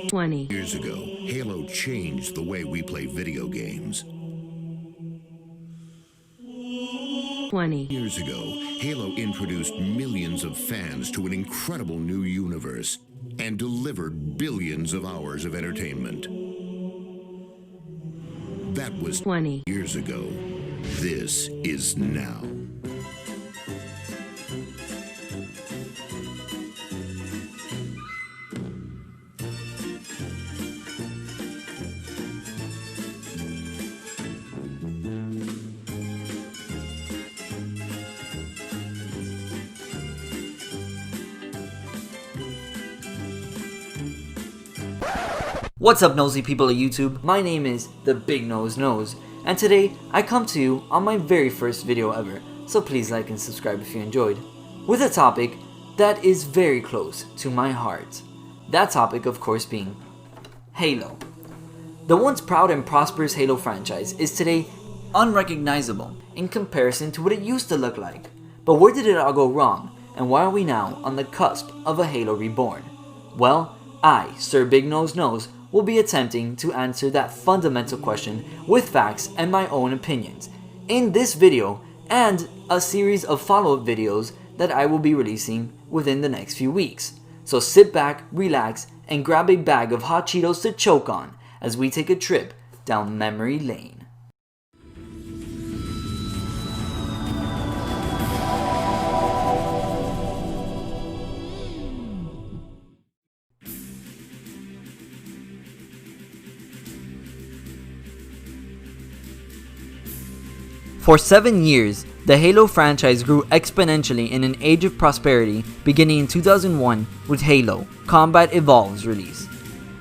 20 Years ago, Halo changed the way we play video games. 20 Years ago, Halo introduced millions of fans to an incredible new universe and delivered billions of hours of entertainment. That was 20 years ago. This is now. What's up, nosy people of YouTube? My name is the Big Nose Nose, and today I come to you on my very first video ever, so please like and subscribe if you enjoyed, with a topic that is very close to my heart. That topic, of course, being Halo. The once proud and prosperous Halo franchise is today unrecognizable in comparison to what it used to look like. But where did it all go wrong, and why are we now on the cusp of a Halo Reborn? Well, I, Sir Big Nose Nose, will be attempting to answer that fundamental question with facts and my own opinions in this video and a series of follow-up videos that I will be releasing within the next few weeks. So sit back, relax, and grab a bag of hot Cheetos to choke on as we take a trip down memory lane. For 7 years, the Halo franchise grew exponentially in an age of prosperity beginning in 2001 with Halo Combat Evolved's release.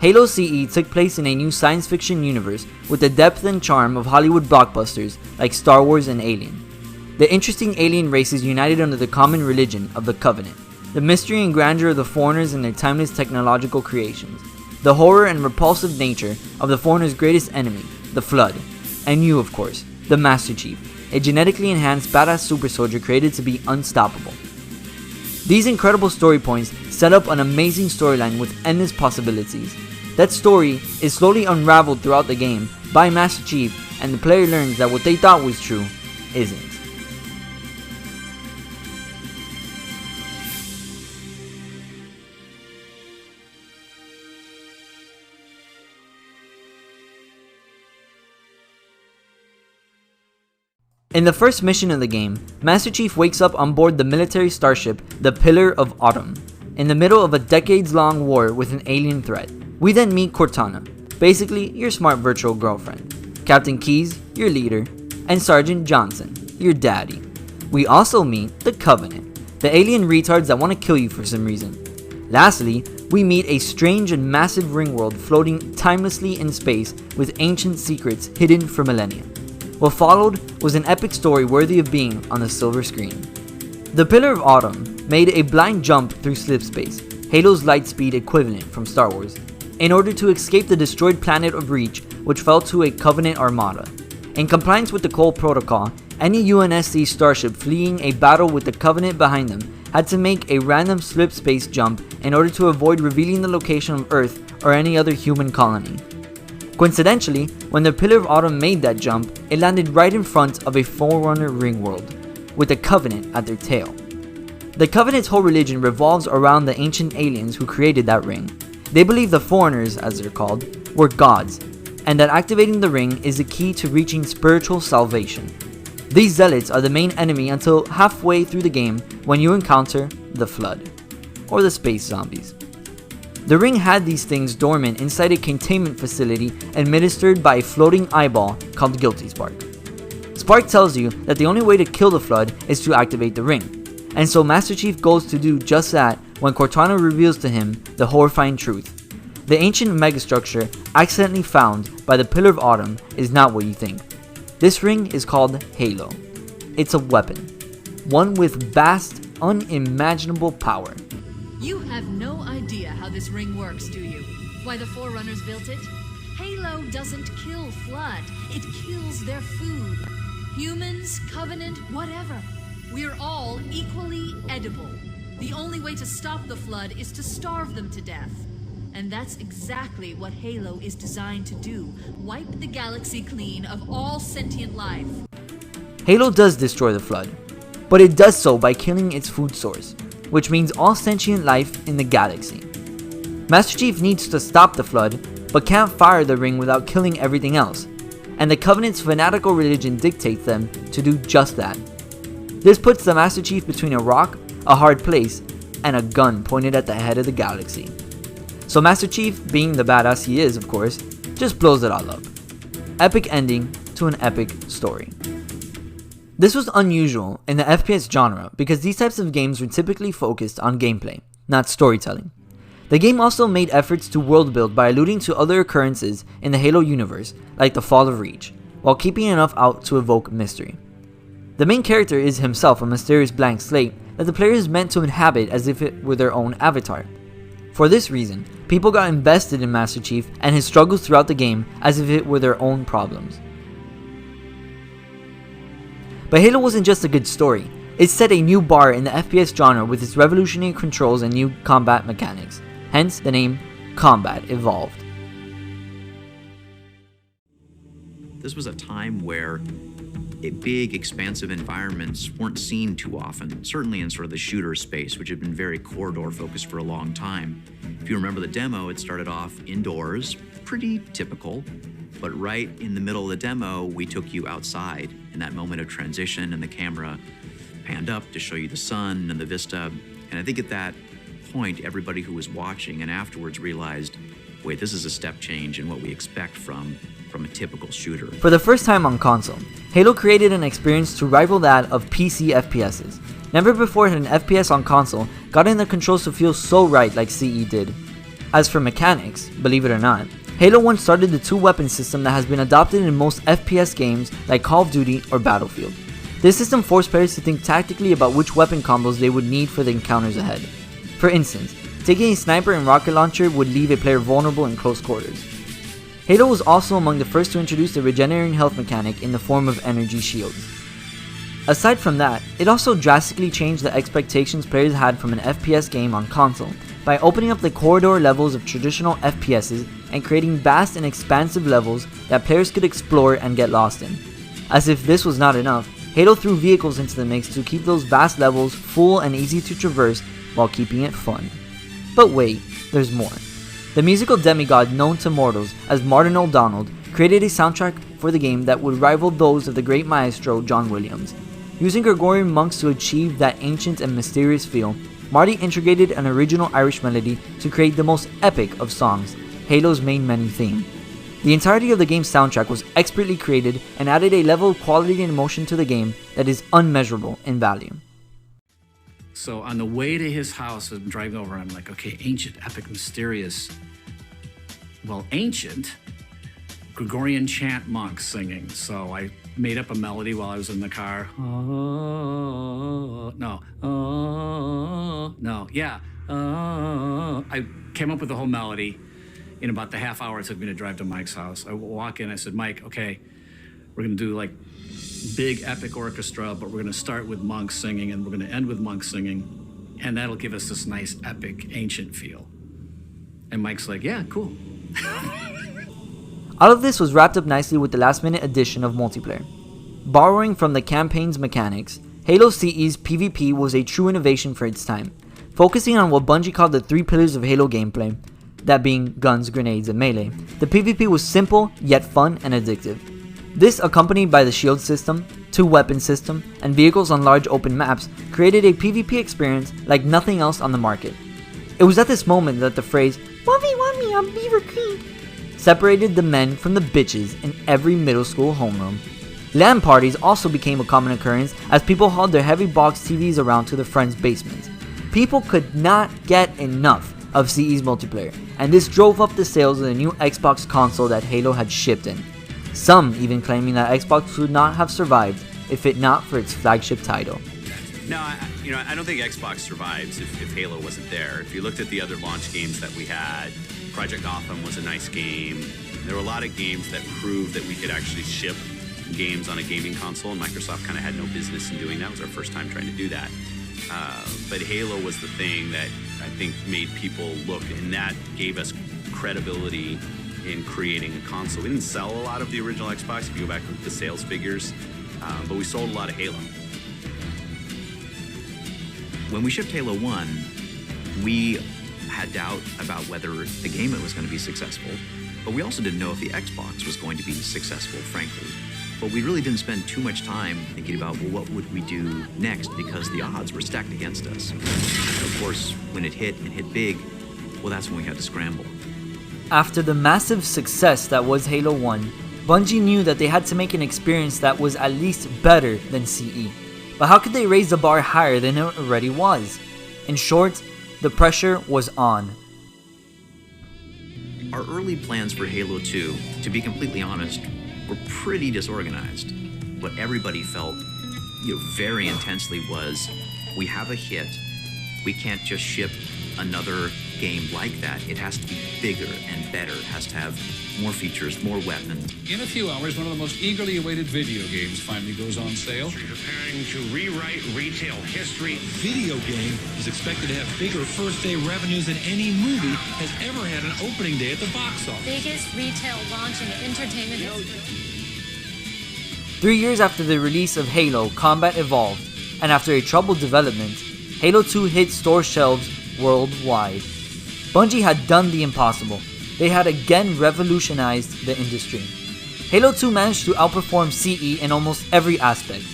Halo CE took place in a new science fiction universe with the depth and charm of Hollywood blockbusters like Star Wars and Alien. The interesting alien races united under the common religion of the Covenant, the mystery and grandeur of the Foreigners and their timeless technological creations, the horror and repulsive nature of the Foreigners' greatest enemy, the Flood, and you, of course, the Master Chief, a genetically enhanced badass super soldier created to be unstoppable. These incredible story points set up an amazing storyline with endless possibilities. That story is slowly unraveled throughout the game by Master Chief, and the player learns that what they thought was true isn't. In the first mission of the game, Master Chief wakes up on board the military starship, the Pillar of Autumn, in the middle of a decades-long war with an alien threat. We then meet Cortana, basically your smart virtual girlfriend, Captain Keyes, your leader, and Sergeant Johnson, your daddy. We also meet the Covenant, the alien retards that want to kill you for some reason. Lastly, we meet a strange and massive ring world floating timelessly in space with ancient secrets hidden for millennia. What followed was an epic story worthy of being on the silver screen. The Pillar of Autumn made a blind jump through slipspace, Halo's light speed equivalent from Star Wars, in order to escape the destroyed planet of Reach, which fell to a Covenant armada. In compliance with the Cole Protocol, any UNSC starship fleeing a battle with the Covenant behind them had to make a random slipspace jump in order to avoid revealing the location of Earth or any other human colony. Coincidentally, when the Pillar of Autumn made that jump, it landed right in front of a Forerunner ring world, with the Covenant at their tail. The Covenant's whole religion revolves around the ancient aliens who created that ring. They believe the Foreigners, as they're called, were gods, and that activating the ring is the key to reaching spiritual salvation. These zealots are the main enemy until halfway through the game when you encounter the Flood, or the space zombies. The ring had these things dormant inside a containment facility administered by a floating eyeball called Guilty Spark. Spark tells you that the only way to kill the Flood is to activate the ring, and so Master Chief goes to do just that when Cortana reveals to him the horrifying truth. The ancient megastructure accidentally found by the Pillar of Autumn is not what you think. This ring is called Halo. It's a weapon, one with vast, unimaginable power. You have no idea how this ring works, do you? Why the Forerunners built it? Halo doesn't kill Flood, it kills their food. Humans, Covenant, whatever. We're all equally edible. The only way to stop the Flood is to starve them to death. And that's exactly what Halo is designed to do. Wipe the galaxy clean of all sentient life. Halo does destroy the Flood, but it does so by killing its food source, which means all sentient life in the galaxy. Master Chief needs to stop the Flood, but can't fire the ring without killing everything else, and the Covenant's fanatical religion dictates them to do just that. This puts the Master Chief between a rock, a hard place, and a gun pointed at the head of the galaxy. So Master Chief, being the badass he is of course, just blows it all up. Epic ending to an epic story. This was unusual in the FPS genre because these types of games were typically focused on gameplay, not storytelling. The game also made efforts to world build by alluding to other occurrences in the Halo universe, like the Fall of Reach, while keeping enough out to evoke mystery. The main character is himself a mysterious blank slate that the player is meant to inhabit as if it were their own avatar. For this reason, people got invested in Master Chief and his struggles throughout the game as if it were their own problems. But Halo wasn't just a good story, it set a new bar in the FPS genre with its revolutionary controls and new combat mechanics. Hence the name Combat evolved. This was a time where big, expansive environments weren't seen too often, certainly in sort of the shooter space, which had been very corridor focused for a long time. If you remember the demo, it started off indoors, pretty typical, but right in the middle of the demo, we took you outside in that moment of transition, and the camera panned up to show you the sun and the vista. And I think at that point, everybody who was watching and afterwards realized, wait, this is a step change in what we expect from a typical shooter. For the first time on console, Halo created an experience to rival that of PC FPSs. Never before had an FPS on console gotten the controls to feel so right like CE did. As for mechanics, believe it or not, Halo 1 started the two-weapon system that has been adopted in most FPS games like Call of Duty or Battlefield. This system forced players to think tactically about which weapon combos they would need for the encounters ahead. For instance, taking a sniper and rocket launcher would leave a player vulnerable in close quarters. Halo was also among the first to introduce the regenerating health mechanic in the form of energy shields. Aside from that, it also drastically changed the expectations players had from an FPS game on console by opening up the corridor levels of traditional FPSs and creating vast and expansive levels that players could explore and get lost in. As if this was not enough, Halo threw vehicles into the mix to keep those vast levels full and easy to traverse while keeping it fun. But wait, there's more. The musical demigod known to mortals as Martin O'Donnell created a soundtrack for the game that would rival those of the great maestro John Williams. Using Gregorian monks to achieve that ancient and mysterious feel, Marty integrated an original Irish melody to create the most epic of songs, Halo's main menu theme. The entirety of the game's soundtrack was expertly created and added a level of quality and emotion to the game that is unmeasurable in value. So on the way to his house, I'm driving over, I'm like, okay, ancient, epic, mysterious. Well, ancient, Gregorian chant monks singing. So I made up a melody while I was in the car. I came up with the whole melody in about the half hour it took me to drive to Mike's house. I walk in, I said, Mike, okay, we're gonna do like big epic orchestra, but we're gonna start with monks singing and we're gonna end with monks singing, and that'll give us this nice epic ancient feel. And Mike's like, yeah, cool. All of this was wrapped up nicely with the last minute addition of multiplayer. Borrowing from the campaign's mechanics, Halo CE's PvP was a true innovation for its time, focusing on what Bungie called the three pillars of Halo gameplay, that being guns, grenades, and melee. The PvP was simple, yet fun and addictive. This, accompanied by the shield system, two-weapon system, and vehicles on large open maps, created a PvP experience like nothing else on the market. It was at this moment that the phrase, "1v1 me on Beaver Creek," separated the men from the bitches in every middle school homeroom. LAN parties also became a common occurrence as people hauled their heavy box TVs around to their friends' basements. People could not get enough of CE's multiplayer, and this drove up the sales of the new Xbox console that Halo had shipped in. Some even claiming that Xbox would not have survived if it not for its flagship title. No, I don't think Xbox survives if Halo wasn't there. If you looked at the other launch games that we had, Project Gotham was a nice game. There were a lot of games that proved that we could actually ship games on a gaming console, and Microsoft kind of had no business in doing that. It was our first time trying to do that. But Halo was the thing that I think made people look, and that gave us credibility in creating a console. We didn't sell a lot of the original Xbox if you go back to the sales figures, but we sold a lot of Halo. When we shipped Halo 1, we had doubt about whether the game was going to be successful, but we also didn't know if the Xbox was going to be successful, frankly. But we really didn't spend too much time thinking about, well, what would we do next, because the odds were stacked against us. And of course, when it hit and hit big, well, that's when we had to scramble. After the massive success that was Halo 1, Bungie knew that they had to make an experience that was at least better than CE. But how could they raise the bar higher than it already was? In short, the pressure was on. Our early plans for Halo 2, to be completely honest, were pretty disorganized. What everybody felt, very intensely was, we have a hit, we can't just ship another game like that. It has to be bigger and better. It has to have more features, more weapons. In a few hours, one of the most eagerly awaited video games finally goes on sale. Preparing to rewrite retail history. Video game is expected to have bigger first-day revenues than any movie has ever had an opening day at the box office. Biggest retail launch in entertainment history. 3 years after the release of Halo, Combat evolved, and after a troubled development, Halo 2 hit store shelves worldwide. Bungie had done the impossible. They had again revolutionized the industry. Halo 2 managed to outperform CE in almost every aspect.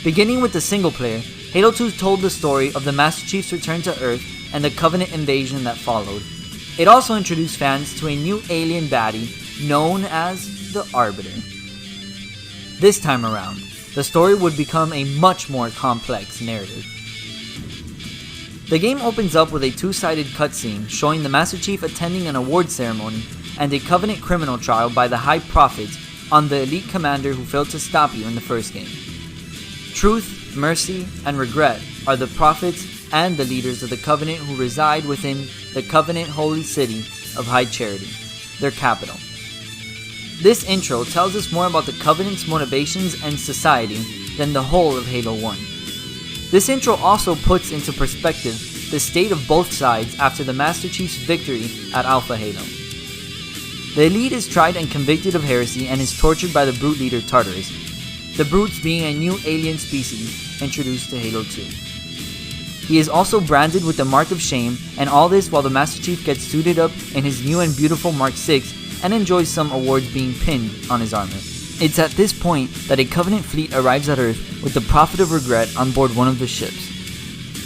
Beginning with the single player, Halo 2 told the story of the Master Chief's return to Earth and the Covenant invasion that followed. It also introduced fans to a new alien baddie known as the Arbiter. This time around, the story would become a much more complex narrative. The game opens up with a two-sided cutscene showing the Master Chief attending an award ceremony and a Covenant criminal trial by the High Prophet on the elite commander who failed to stop you in the first game. Truth, mercy, and regret are the prophets and the leaders of the Covenant who reside within the Covenant holy city of High Charity, their capital. This intro tells us more about the Covenant's motivations and society than the whole of Halo 1. This intro also puts into perspective the state of both sides after the Master Chief's victory at Alpha Halo. The Elite is tried and convicted of heresy and is tortured by the Brute leader Tartarus, the Brutes being a new alien species introduced to Halo 2. He is also branded with the Mark of Shame, and all this while the Master Chief gets suited up in his new and beautiful Mark 6 and enjoys some awards being pinned on his armor. It's at this point that a Covenant fleet arrives at Earth with the Prophet of Regret on board one of the ships.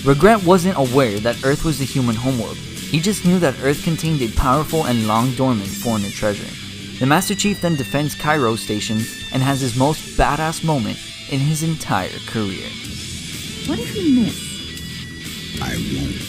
Regret wasn't aware that Earth was the human homeworld. He just knew that Earth contained a powerful and long-dormant foreigner treasure. The Master Chief then defends Cairo Station and has his most badass moment in his entire career. What if he missed? I won't.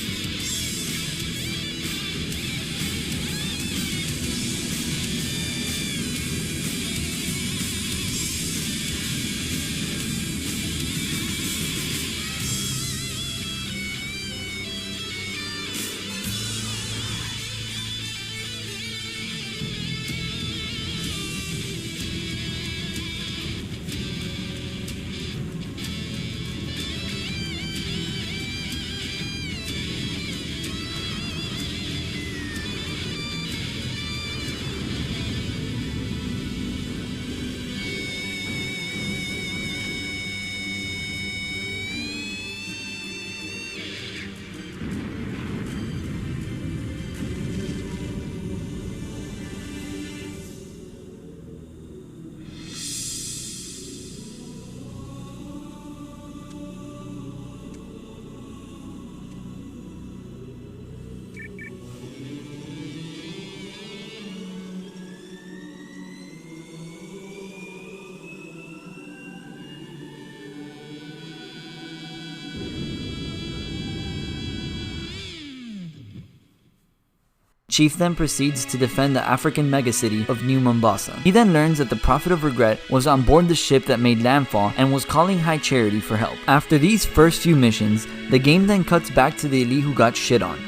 Chief then proceeds to defend the African megacity of New Mombasa. He then learns that the Prophet of Regret was on board the ship that made landfall and was calling High Charity for help. After these first few missions, the game then cuts back to the elite who got shit on.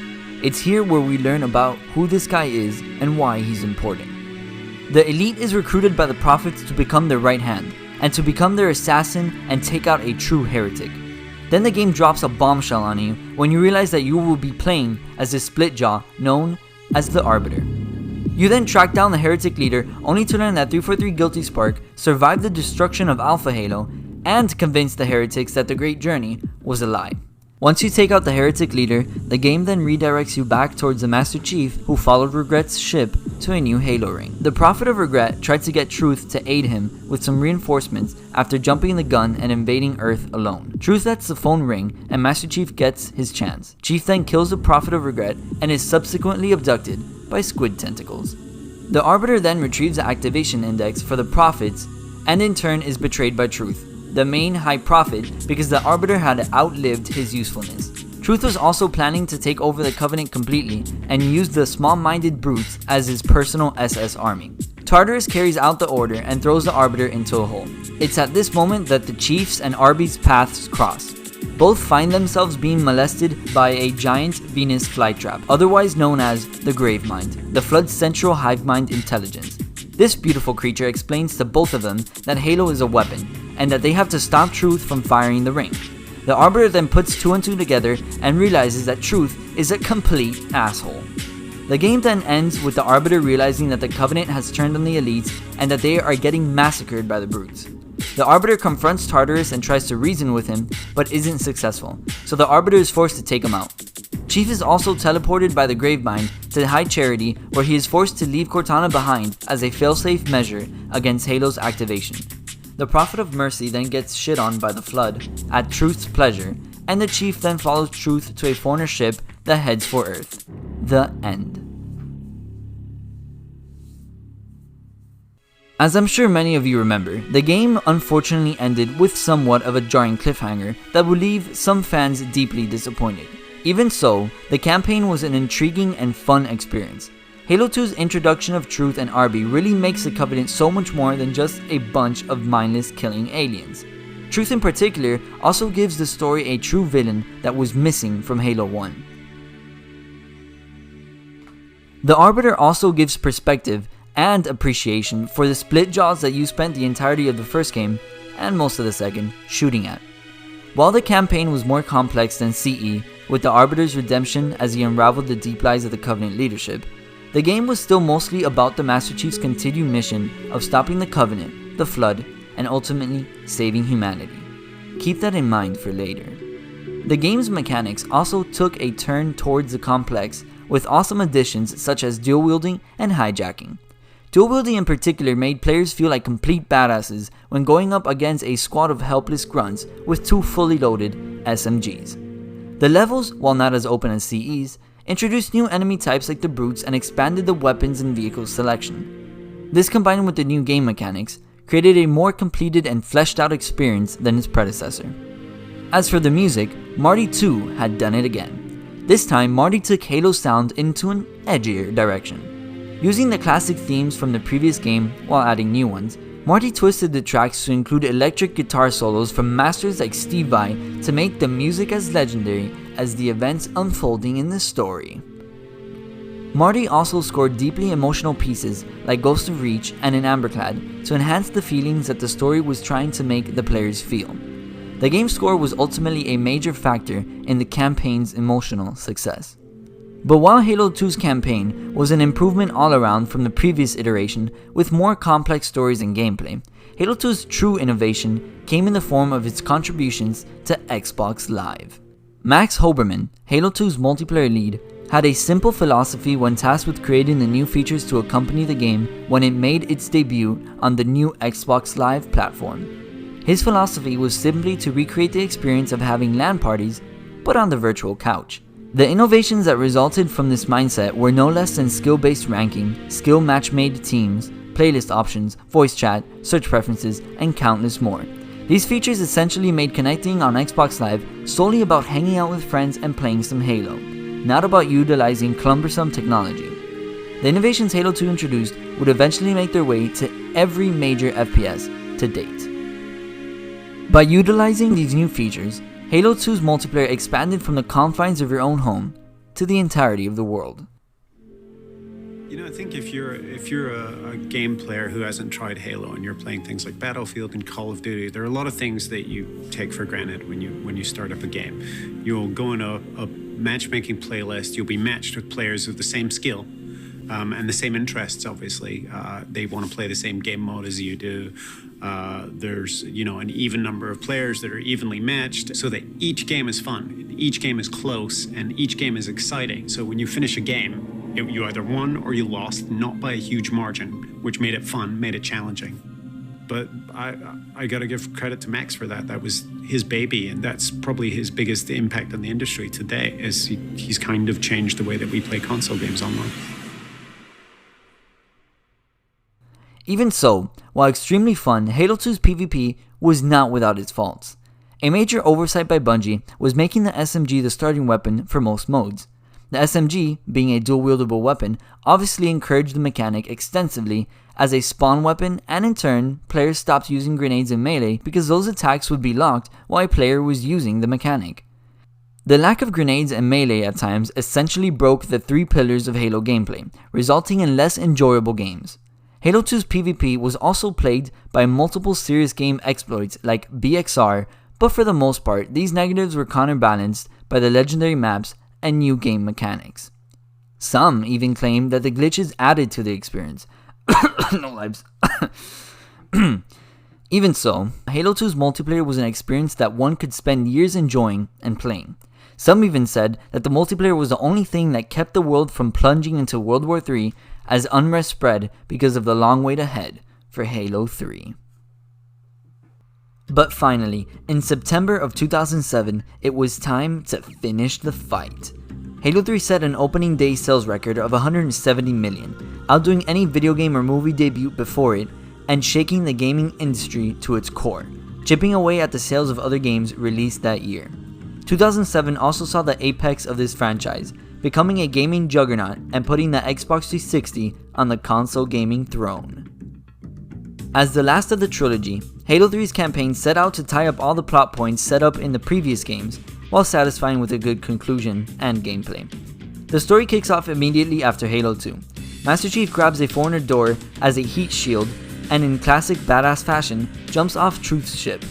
It's here where we learn about who this guy is and why he's important. The elite is recruited by the prophets to become their right hand, and to become their assassin and take out a true heretic. Then the game drops a bombshell on you when you realize that you will be playing as the split jaw known as the Arbiter. You then track down the heretic leader only to learn that 343 Guilty Spark survived the destruction of Alpha Halo and convinced the heretics that the Great Journey was a lie. Once you take out the heretic leader, the game then redirects you back towards the Master Chief who followed Regret's ship to a new Halo ring. The Prophet of Regret tried to get Truth to aid him with some reinforcements after jumping the gun and invading Earth alone. Truth lets the phone ring and Master Chief gets his chance. Chief then kills the Prophet of Regret and is subsequently abducted by squid tentacles. The Arbiter then retrieves the activation index for the Prophets and in turn is betrayed by Truth, the main High Prophet, because the Arbiter had outlived his usefulness. Truth was also planning to take over the Covenant completely and use the small-minded brutes as his personal SS army. Tartarus carries out the order and throws the Arbiter into a hole. It's at this moment that the Chief's and Arby's paths cross. Both find themselves being molested by a giant Venus flytrap, otherwise known as the Gravemind, the Flood's central hive mind intelligence. This beautiful creature explains to both of them that Halo is a weapon, and that they have to stop Truth from firing the ring. The Arbiter then puts 2 and 2 together and realizes that Truth is a complete asshole. The game then ends with the Arbiter realizing that the Covenant has turned on the elites and that they are getting massacred by the brutes. The Arbiter confronts Tartarus and tries to reason with him, but isn't successful, so the Arbiter is forced to take him out. Chief is also teleported by the Gravemind to High Charity, where he is forced to leave Cortana behind as a failsafe measure against Halo's activation. The Prophet of Mercy then gets shit on by the Flood at Truth's pleasure, and the Chief then follows Truth to a foreigner ship that heads for Earth. The end. As I'm sure many of you remember, the game unfortunately ended with somewhat of a jarring cliffhanger that would leave some fans deeply disappointed. Even so, the campaign was an intriguing and fun experience. Halo 2's introduction of Truth and Arby really makes the Covenant so much more than just a bunch of mindless killing aliens. Truth in particular also gives the story a true villain that was missing from Halo 1. The Arbiter also gives perspective and appreciation for the split jaws that you spent the entirety of the first game, and most of the second, shooting at. While the campaign was more complex than CE, with the Arbiter's redemption as he unraveled the deep lies of the Covenant leadership, the game was still mostly about the Master Chief's continued mission of stopping the Covenant, the Flood, and ultimately saving humanity. Keep that in mind for later. The game's mechanics also took a turn towards the complex, with awesome additions such as dual wielding and hijacking. Dual wielding in particular made players feel like complete badasses when going up against a squad of helpless grunts with 2 fully loaded SMGs. The levels, while not as open as CE's, introduced new enemy types like the brutes and expanded the weapons and vehicles selection. This, combined with the new game mechanics, created a more completed and fleshed out experience than its predecessor. As for the music, Marty 2 had done it again. This time, Marty took Halo's sound into an edgier direction. Using the classic themes from the previous game while adding new ones, Marty twisted the tracks to include electric guitar solos from masters like Steve Vai to make the music as legendary as the events unfolding in the story. Marty also scored deeply emotional pieces like Ghost of Reach and In Amberclad to enhance the feelings that the story was trying to make the players feel. The game's score was ultimately a major factor in the campaign's emotional success. But while Halo 2's campaign was an improvement all around from the previous iteration with more complex stories and gameplay, Halo 2's true innovation came in the form of its contributions to Xbox Live. Max Hoberman, Halo 2's multiplayer lead, had a simple philosophy when tasked with creating the new features to accompany the game when it made its debut on the new Xbox Live platform. His philosophy was simply to recreate the experience of having LAN parties, but on the virtual couch. The innovations that resulted from this mindset were no less than skill-based ranking, skill match-made teams, playlist options, voice chat, search preferences, and countless more. These features essentially made connecting on Xbox Live solely about hanging out with friends and playing some Halo, not about utilizing cumbersome technology. The innovations Halo 2 introduced would eventually make their way to every major FPS to date. By utilizing these new features, Halo 2's multiplayer expanded from the confines of your own home to the entirety of the world. You know, I think if you're a game player who hasn't tried Halo and you're playing things like Battlefield and Call of Duty, there are a lot of things that you take for granted when you start up a game. You'll go in a matchmaking playlist. You'll be matched with players of the same skill and the same interests. Obviously, they want to play the same game mode as you do. There's an even number of players that are evenly matched, so that each game is fun, each game is close, and each game is exciting. So when you finish a game, you either won or you lost, not by a huge margin, which made it fun, made it challenging. But I got to give credit to Max for that. That was his baby, and that's probably his biggest impact on the industry today, is he's kind of changed the way that we play console games online. Even so, while extremely fun, Halo 2's PvP was not without its faults. A major oversight by Bungie was making the SMG the starting weapon for most modes. The SMG, being a dual-wieldable weapon, obviously encouraged the mechanic extensively as a spawn weapon, and in turn, players stopped using grenades in melee because those attacks would be locked while a player was using the mechanic. The lack of grenades and melee at times essentially broke the three pillars of Halo gameplay, resulting in less enjoyable games. Halo 2's PvP was also plagued by multiple serious game exploits like BXR, but for the most part, these negatives were counterbalanced by the legendary maps and new game mechanics. Some even claim that the glitches added to the experience. No lives. Even so, Halo 2's multiplayer was an experience that one could spend years enjoying and playing. Some even said that the multiplayer was the only thing that kept the world from plunging into World War III as unrest spread because of the long wait ahead for Halo 3. But finally, in September of 2007, it was time to finish the fight. Halo 3 set an opening day sales record of 170 million, outdoing any video game or movie debut before it, and shaking the gaming industry to its core, chipping away at the sales of other games released that year. 2007 also saw the apex of this franchise, becoming a gaming juggernaut and putting the Xbox 360 on the console gaming throne. As the last of the trilogy, Halo 3's campaign set out to tie up all the plot points set up in the previous games, while satisfying with a good conclusion and gameplay. The story kicks off immediately after Halo 2. Master Chief grabs a foreigner door as a heat shield and in classic badass fashion jumps off Truth's ship.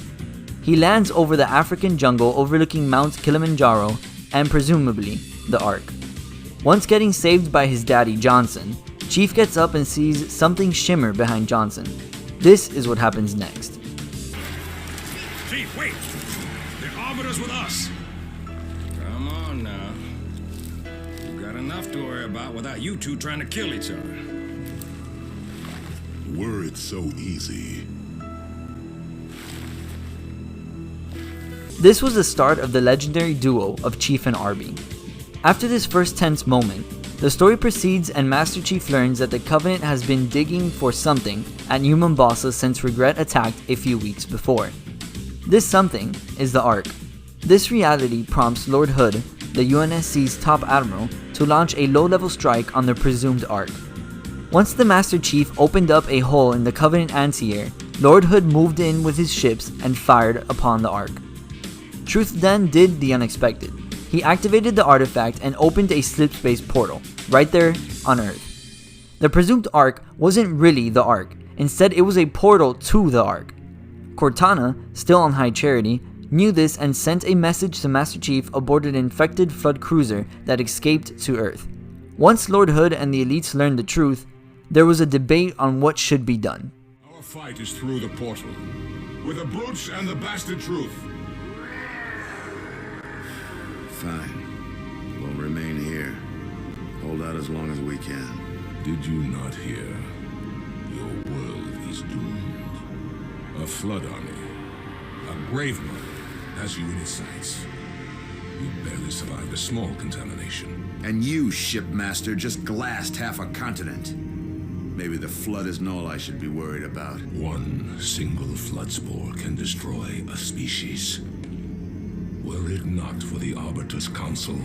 He lands over the African jungle overlooking Mount Kilimanjaro and presumably the Ark. Once getting saved by his daddy Johnson, Chief gets up and sees something shimmer behind Johnson. This is what happens next. Chief, wait! The Arbiter's with us! Come on now. We've got enough to worry about without you two trying to kill each other. Were it so easy. This was the start of the legendary duo of Chief and Arby. After this first tense moment, the story proceeds and Master Chief learns that the Covenant has been digging for something at New Mombasa since Regret attacked a few weeks before. This something is the Ark. This reality prompts Lord Hood, the UNSC's top admiral, to launch a low-level strike on the presumed Ark. Once the Master Chief opened up a hole in the Covenant anti-air, Lord Hood moved in with his ships and fired upon the Ark. Truth then did the unexpected. He activated the artifact and opened a slipspace portal, right there on Earth. The presumed Ark wasn't really the Ark, instead it was a portal to the Ark. Cortana, still on high charity, knew this and sent a message to Master Chief aboard an infected Flood cruiser that escaped to Earth. Once Lord Hood and the elites learned the truth, there was a debate on what should be done. Our fight is through the portal, with the brutes and the bastard Truth. Fine. We'll remain here. Hold out as long as we can. Did you not hear? Your world is doomed. A Flood army, a grave mother, has you in its sights. You barely survived a small contamination. And you, shipmaster, just glassed half a continent. Maybe the Flood isn't all I should be worried about. One single Flood spore can destroy a species. Were it not for the Arbiter's Council,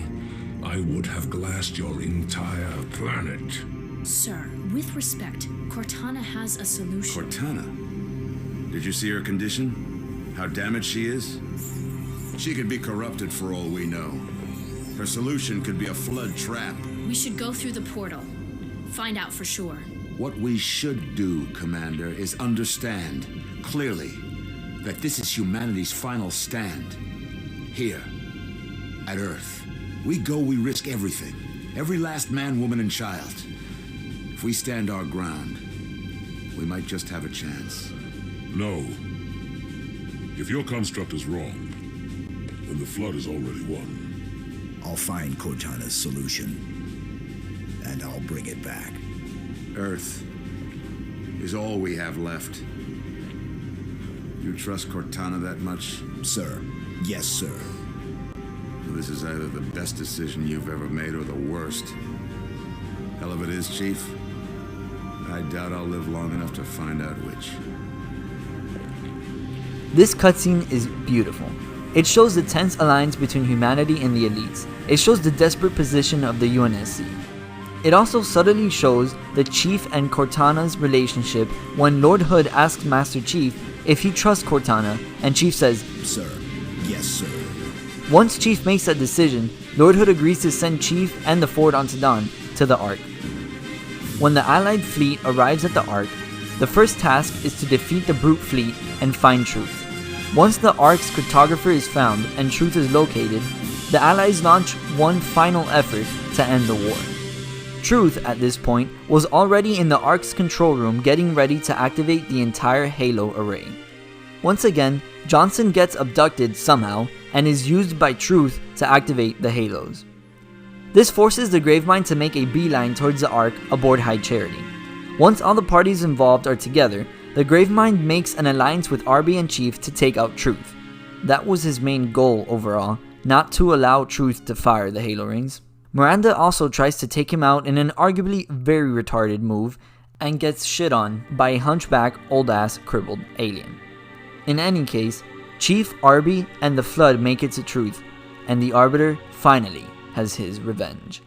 I would have glassed your entire planet. Sir, with respect, Cortana has a solution. Cortana? Did you see her condition? How damaged she is? She could be corrupted for all we know. Her solution could be a Flood trap. We should go through the portal. find out for sure. What we should do, Commander, is understand clearly that this is humanity's final stand. Here, at Earth. We go, we risk everything. Every last man, woman, and child. If we stand our ground, we might just have a chance. No. If your construct is wrong, then the Flood has already won. I'll find Cortana's solution, and I'll bring it back. Earth is all we have left. You trust Cortana that much? Sir. Yes, sir. This is either the best decision you've ever made or the worst. Hell of it is, Chief. I doubt I'll live long enough to find out which. This cutscene is beautiful. It shows the tense alliance between humanity and the elites. It shows the desperate position of the UNSC. It also subtly shows the Chief and Cortana's relationship when Lord Hood asks Master Chief if he trusts Cortana, and Chief says, Sir. Yes, sir. Once Chief makes that decision, Lord Hood agrees to send Chief and the Ford onto Dawn to the Ark. When the Allied fleet arrives at the Ark, the first task is to defeat the Brute fleet and find Truth. Once the Ark's cartographer is found and Truth is located, the Allies launch one final effort to end the war. Truth, at this point, was already in the Ark's control room getting ready to activate the entire Halo array. Once again, Johnson gets abducted somehow and is used by Truth to activate the Halos. This forces the Gravemind to make a beeline towards the Ark aboard High Charity. Once all the parties involved are together, the Gravemind makes an alliance with Arby and Chief to take out Truth. That was his main goal overall, not to allow Truth to fire the Halo rings. Miranda also tries to take him out in an arguably very retarded move and gets shit on by a hunchback, old-ass, crippled alien. In any case, Chief, Arby, and the Flood make it to Truth, and the Arbiter finally has his revenge.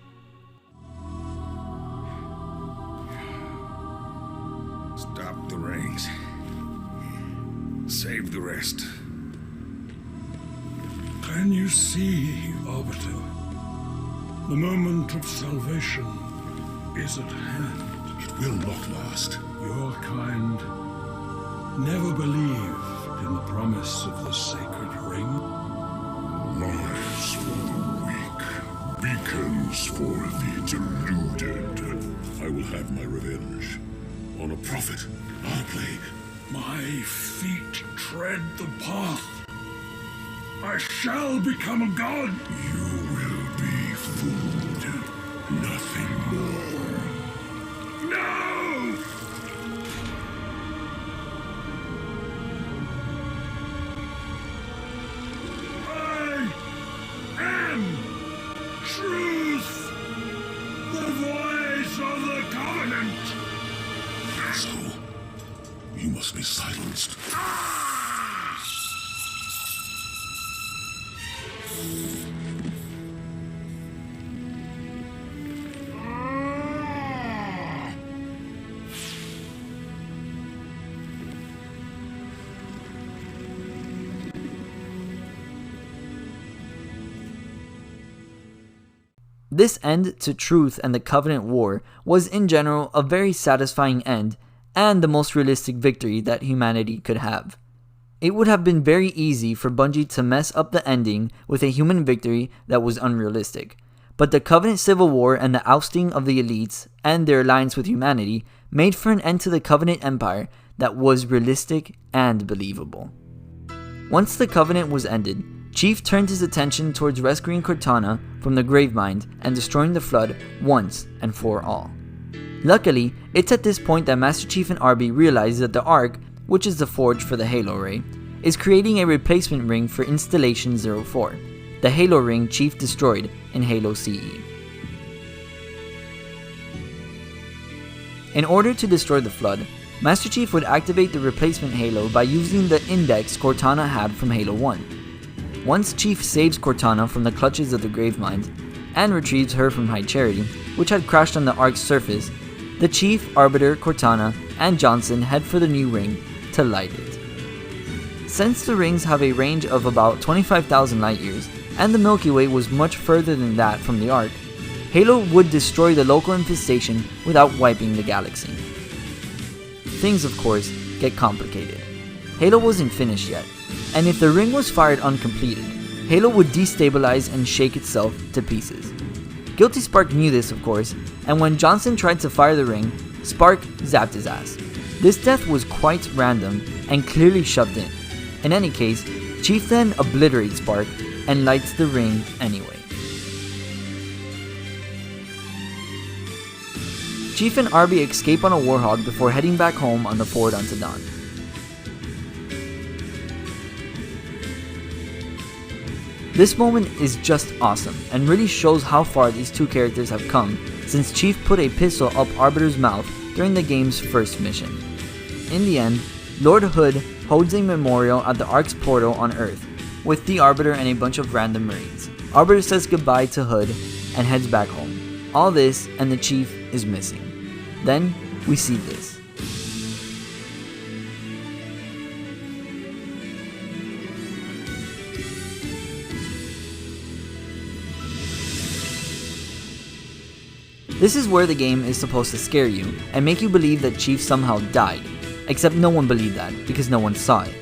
Stop the rings. Save the rest. Can you see, Arbiter? The moment of salvation is at hand. It will not last. Your kind never believed in the promise of the sacred ring. Lives for the weak, beacons for the deluded. I will have my revenge on a prophet. Hardly. My feet tread the path. I shall become a god. You will be food, nothing more. No! I am truth, the voice of the covenant. So, you must be silenced. This end to Truth and the Covenant War was in general a very satisfying end and the most realistic victory that humanity could have. It would have been very easy for Bungie to mess up the ending with a human victory that was unrealistic, but the Covenant Civil War and the ousting of the elites and their alliance with humanity made for an end to the Covenant Empire that was realistic and believable. Once the Covenant was ended, Chief turned his attention towards rescuing Cortana from the Gravemind and destroying the Flood once and for all. Luckily, it's at this point that Master Chief and Arby realize that the Ark, which is the forge for the Halo Ray, is creating a replacement ring for Installation 04, the Halo ring Chief destroyed in Halo CE. In order to destroy the Flood, Master Chief would activate the replacement Halo by using the index Cortana had from Halo 1. Once Chief saves Cortana from the clutches of the Gravemind and retrieves her from High Charity, which had crashed on the Ark's surface, the Chief, Arbiter, Cortana, and Johnson head for the new ring to light it. Since the rings have a range of about 25,000 light years, and the Milky Way was much further than that from the Ark, Halo would destroy the local infestation without wiping the galaxy. Things, of course, get complicated. Halo wasn't finished yet, and if the ring was fired uncompleted, Halo would destabilize and shake itself to pieces. Guilty Spark knew this, of course, and when Johnson tried to fire the ring, Spark zapped his ass. This death was quite random and clearly shoved in. In any case, Chief then obliterates Spark and lights the ring anyway. Chief and Arby escape on a Warhog before heading back home on the Ford unto dawn. This moment is just awesome and really shows how far these two characters have come since Chief put a pistol up Arbiter's mouth during the game's first mission. In the end, Lord Hood holds a memorial at the Ark's portal on Earth with the Arbiter and a bunch of random Marines. Arbiter says goodbye to Hood and heads back home. All this and the Chief is missing. Then we see this. This is where the game is supposed to scare you and make you believe that Chief somehow died, except no one believed that because no one saw it.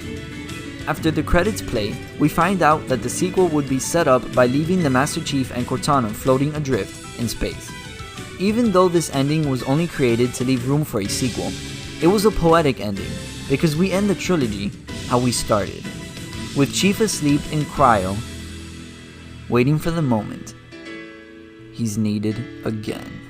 After the credits play, we find out that the sequel would be set up by leaving the Master Chief and Cortana floating adrift in space. Even though this ending was only created to leave room for a sequel, it was a poetic ending because we end the trilogy how we started, with Chief asleep in cryo, waiting for the moment he's needed again.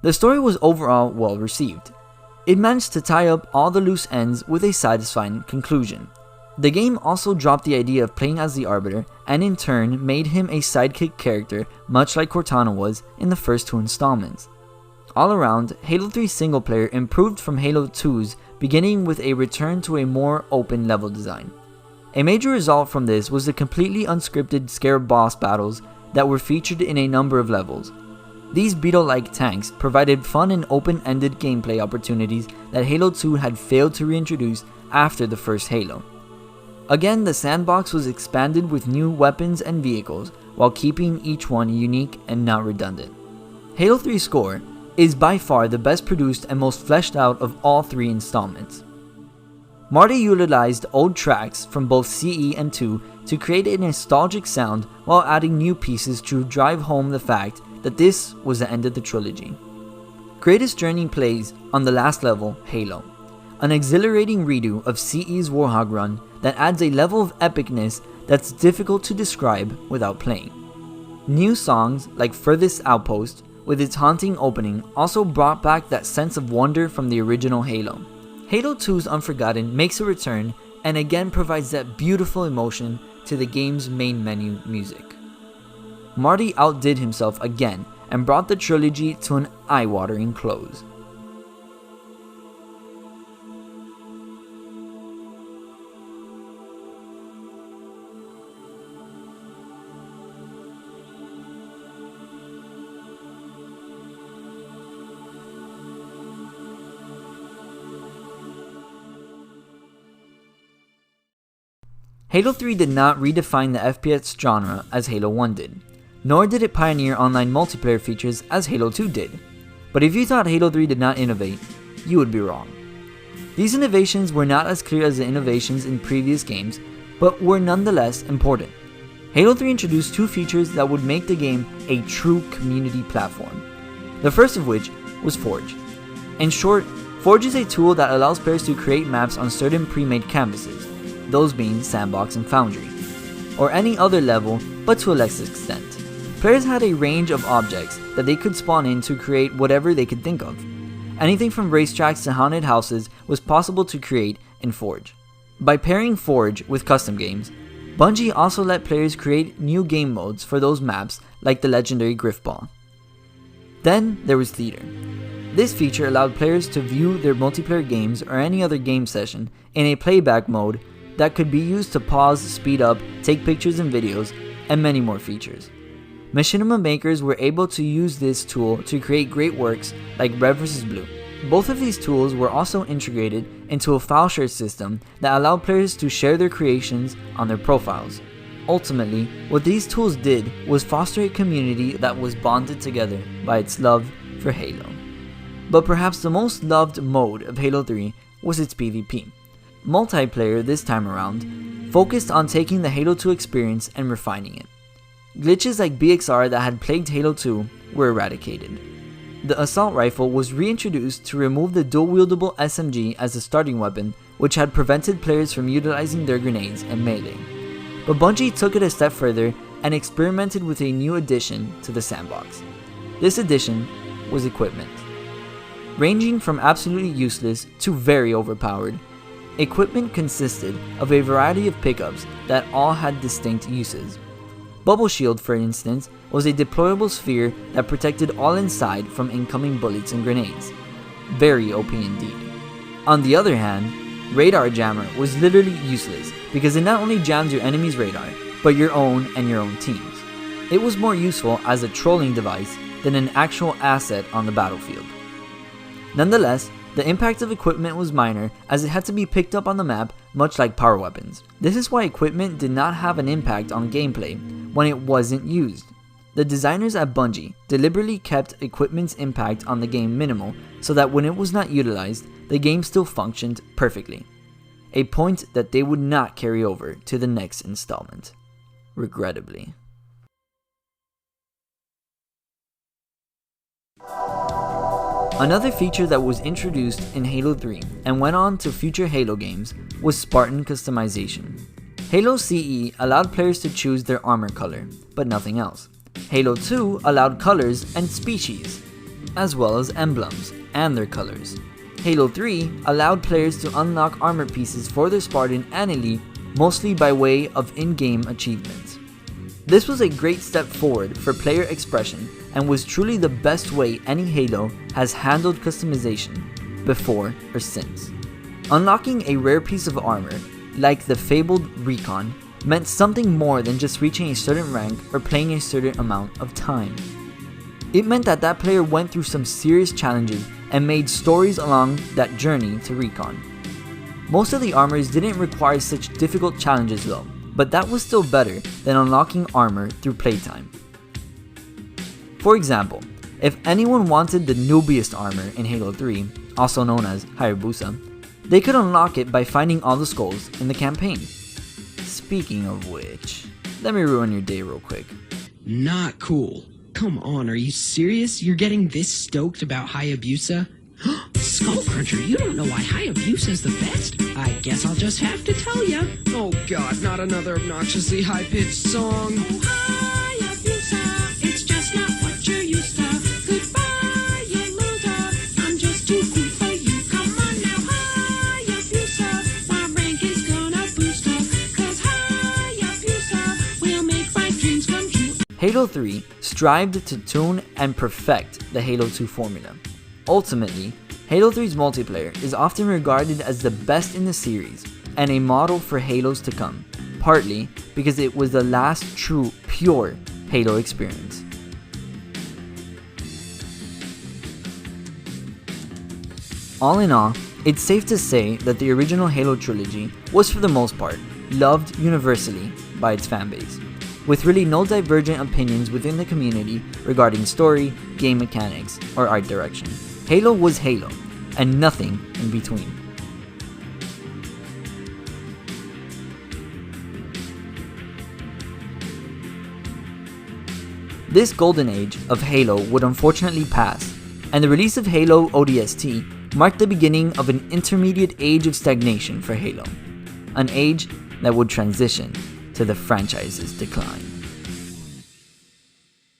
The story was overall well received. It managed to tie up all the loose ends with a satisfying conclusion. The game also dropped the idea of playing as the Arbiter and in turn made him a sidekick character much like Cortana was in the first two installments. All around, Halo 3 single player improved from Halo 2's, beginning with a return to a more open level design. A major result from this was the completely unscripted scarab boss battles that were featured in a number of levels. These Beetle-like tanks provided fun and open-ended gameplay opportunities that Halo 2 had failed to reintroduce after the first Halo. Again, the sandbox was expanded with new weapons and vehicles while keeping each one unique and not redundant. Halo 3's score is by far the best produced and most fleshed out of all three installments. Marty utilized old tracks from both CE and 2 to create a nostalgic sound while adding new pieces to drive home the fact that this was the end of the trilogy. Greatest Journey plays on the last level, Halo, an exhilarating redo of CE's Warhog run that adds a level of epicness that's difficult to describe without playing. New songs like Furthest Outpost, with its haunting opening, also brought back that sense of wonder from the original Halo. Halo 2's Unforgotten makes a return and again provides that beautiful emotion to the game's main menu music. Marty outdid himself again and brought the trilogy to an eye-watering close. Halo 3 did not redefine the FPS genre as Halo 1 did, nor did it pioneer online multiplayer features as Halo 2 did. But if you thought Halo 3 did not innovate, you would be wrong. These innovations were not as clear as the innovations in previous games, but were nonetheless important. Halo 3 introduced two features that would make the game a true community platform. The first of which was Forge. In short, Forge is a tool that allows players to create maps on certain pre-made canvases, those being Sandbox and Foundry, or any other level but to a less extent. Players had a range of objects that they could spawn in to create whatever they could think of. Anything from racetracks to haunted houses was possible to create in Forge. By pairing Forge with custom games, Bungie also let players create new game modes for those maps like the legendary Griffball. Then there was Theater. This feature allowed players to view their multiplayer games or any other game session in a playback mode that could be used to pause, speed up, take pictures and videos, and many more features. Machinima makers were able to use this tool to create great works like Red vs. Blue. Both of these tools were also integrated into a file share system that allowed players to share their creations on their profiles. Ultimately, what these tools did was foster a community that was bonded together by its love for Halo. But perhaps the most loved mode of Halo 3 was its PvP. Multiplayer this time around focused on taking the Halo 2 experience and refining it. Glitches like BXR that had plagued Halo 2 were eradicated. The assault rifle was reintroduced to remove the dual-wieldable SMG as a starting weapon, which had prevented players from utilizing their grenades and melee. But Bungie took it a step further and experimented with a new addition to the sandbox. This addition was equipment. Ranging from absolutely useless to very overpowered, equipment consisted of a variety of pickups that all had distinct uses. Bubble Shield, for instance, was a deployable sphere that protected all inside from incoming bullets and grenades. Very OP indeed. On the other hand, Radar Jammer was literally useless because it not only jams your enemy's radar, but your own and your own team's. It was more useful as a trolling device than an actual asset on the battlefield. Nonetheless, the impact of equipment was minor as it had to be picked up on the map, much like power weapons. This is why equipment did not have an impact on gameplay when it wasn't used. The designers at Bungie deliberately kept equipment's impact on the game minimal so that when it was not utilized, the game still functioned perfectly. A point that they would not carry over to the next installment, regrettably. Another feature that was introduced in Halo 3 and went on to future Halo games was Spartan customization. Halo CE allowed players to choose their armor color, but nothing else. Halo 2 allowed colors and species, as well as emblems and their colors. Halo 3 allowed players to unlock armor pieces for their Spartan and Elite, mostly by way of in-game achievements. This was a great step forward for player expression and was truly the best way any Halo has handled customization, before or since. Unlocking a rare piece of armor, like the fabled Recon, meant something more than just reaching a certain rank or playing a certain amount of time. It meant that that player went through some serious challenges and made stories along that journey to Recon. Most of the armors didn't require such difficult challenges though, but that was still better than unlocking armor through playtime. For example, if anyone wanted the noobiest armor in Halo 3, also known as Hayabusa, they could unlock it by finding all the skulls in the campaign. Speaking of which, let me ruin your day real quick. Not cool. Come on, are you serious? You're getting this stoked about Hayabusa? Skullcruncher, you don't know why Hayabusa's the best? I guess I'll just have to tell ya. Oh god, not another obnoxiously high-pitched song. Oh, Hayabusa, it's just not what you're used to. Goodbye, you loser, I'm just too cool for you. Come on now, Hayabusa, my rank is gonna boost up. Cause Hayabusa will make my dreams come true. Halo 3 strived to tune and perfect the Halo 2 formula. Ultimately, Halo 3's multiplayer is often regarded as the best in the series and a model for Halos to come, partly because it was the last true, pure Halo experience. All in all, it's safe to say that the original Halo trilogy was for the most part loved universally by its fanbase, with really no divergent opinions within the community regarding story, game mechanics, or art direction. Halo was Halo, and nothing in between. This golden age of Halo would unfortunately pass, and the release of Halo ODST marked the beginning of an intermediate age of stagnation for Halo, an age that would transition to the franchise's decline.